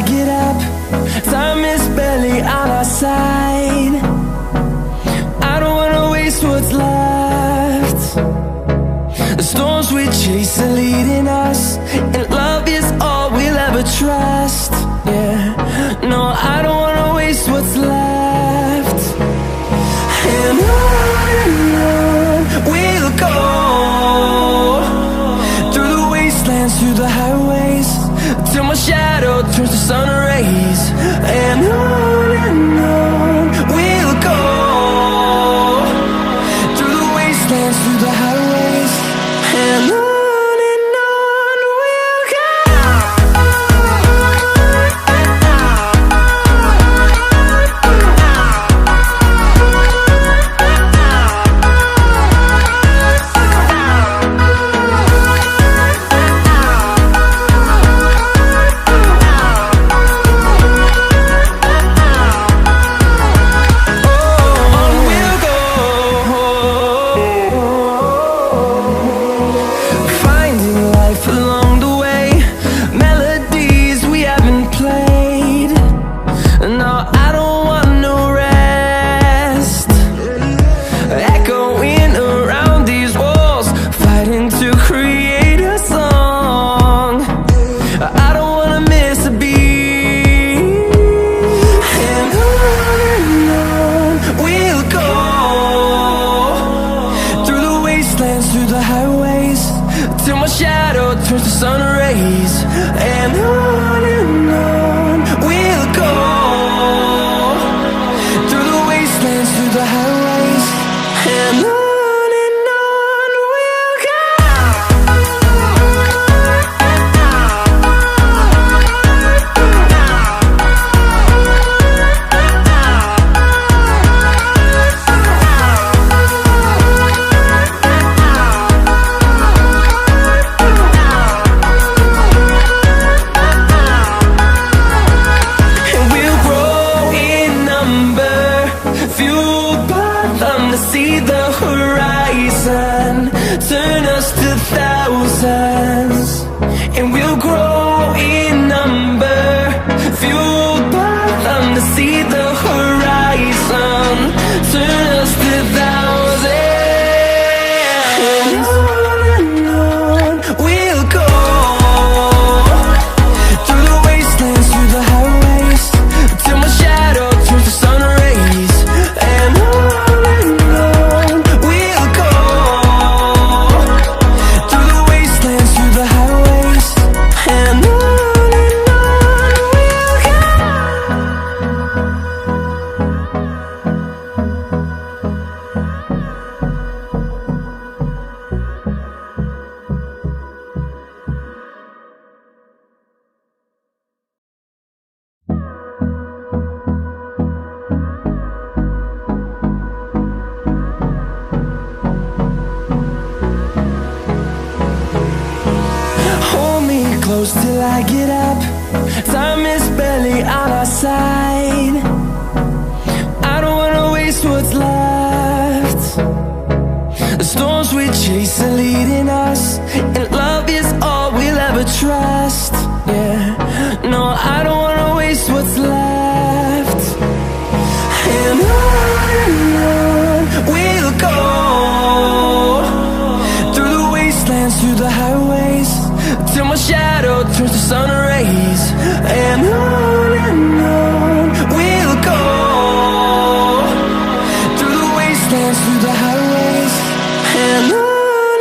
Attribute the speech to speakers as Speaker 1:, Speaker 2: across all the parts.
Speaker 1: I get up. Time is barely on our side. I don't wanna waste what's left. The storms we chase are leading us, and love is all we'll ever trust. Yeah, no, I don't wanna waste what's left. And on we'll go, through the wastelands, through the highways, till my shadow turns to sun rays. And on we'll go, through the wastelands, through the highways, and on. Through the highways, till my shadow turns to sun rays. And on we'll go, through the wastelands, through the highways, and on. See the horizon turn us to thousands, and we'll grow in number, fueled by them. To see the horizon turn us to thousands, and on we'll go, through the wastelands, through the highways, till my shadow turns to sun rays. And on close till I get up. Time is barely on our side. I don't wanna waste what's left. The storms we chase are leading us, and love is all we'll ever trust. Yeah, no, I don't wanna waste what's left. And on we'll go, through the wastelands, through the highways, till my shadow turns to sun rays. And on we'll go, through the wastelands, through the highways, and on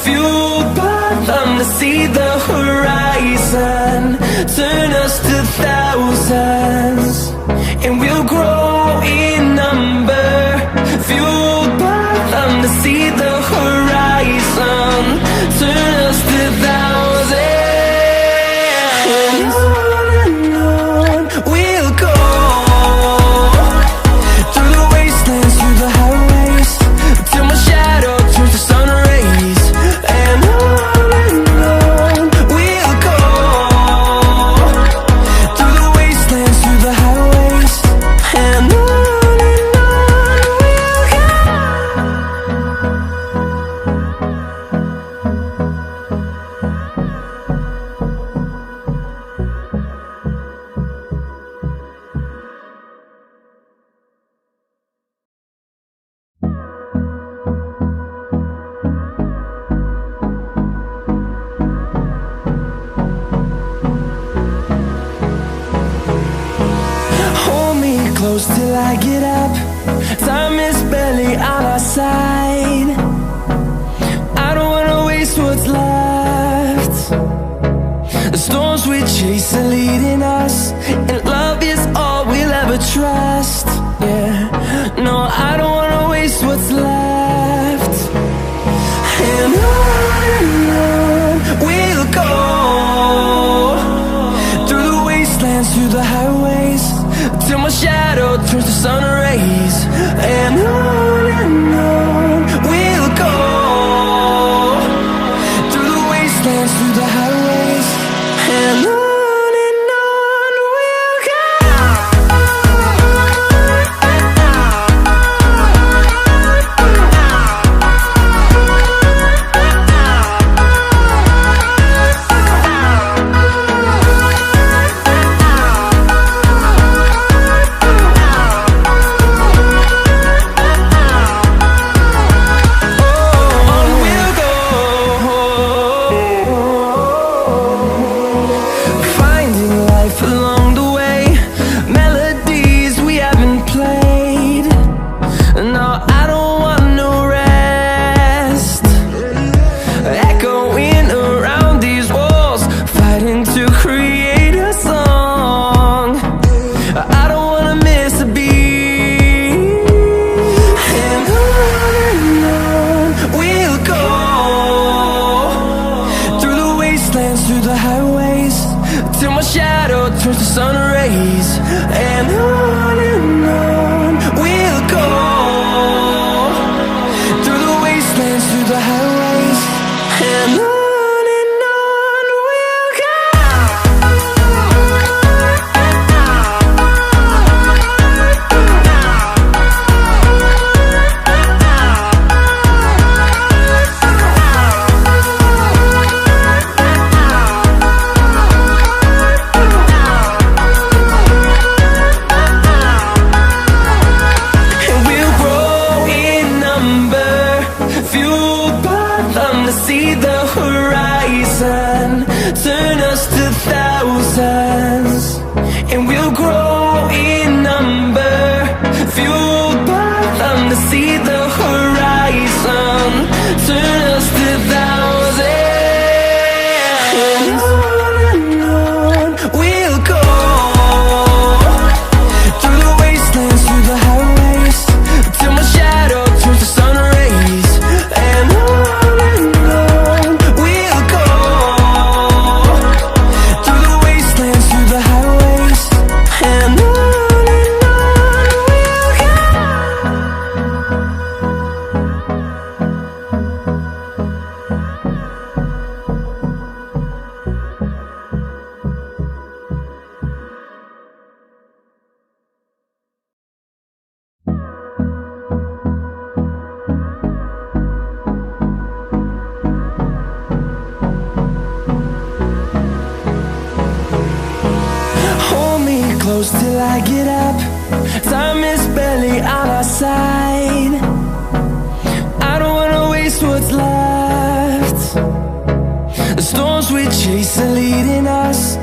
Speaker 1: fueled by them to see the horizon, turn us to thousands, and we'll grow in number. Fueled by them to see the horizon, turn us to thousands, and on we'll go, through the wastelands, through the highways, till my shadow turns to sun rays. And on we'll go, through the wastelands, through the highways, and on we'll go. Hold me close till I get up. Time is barely on our side. I don't wanna waste what's left. The storms we chase are leading us, and love is all we'll ever trust. Yeah, no, I don't wanna waste what's left. And on we'll go, through the wastelands, through the highways, till my shadow turns to sun rays. And on we'll go, through the wastelands, through the highways, and on we'll go. Through the highways, till my shadow turns to sun rays. And on we'll go, through the wastelands, through the highways, and on we'll go. See the horizon, turn us to thousands, and we'll grow in number. Fueled by them to see the horizon, turn us to thousands, and on we'll go, through the wastelands, through the highways, till my shadow turns to sun rays. And on close till I get up. Time is barely on our side. I don't wanna waste what's left. The storms we chase are leading us,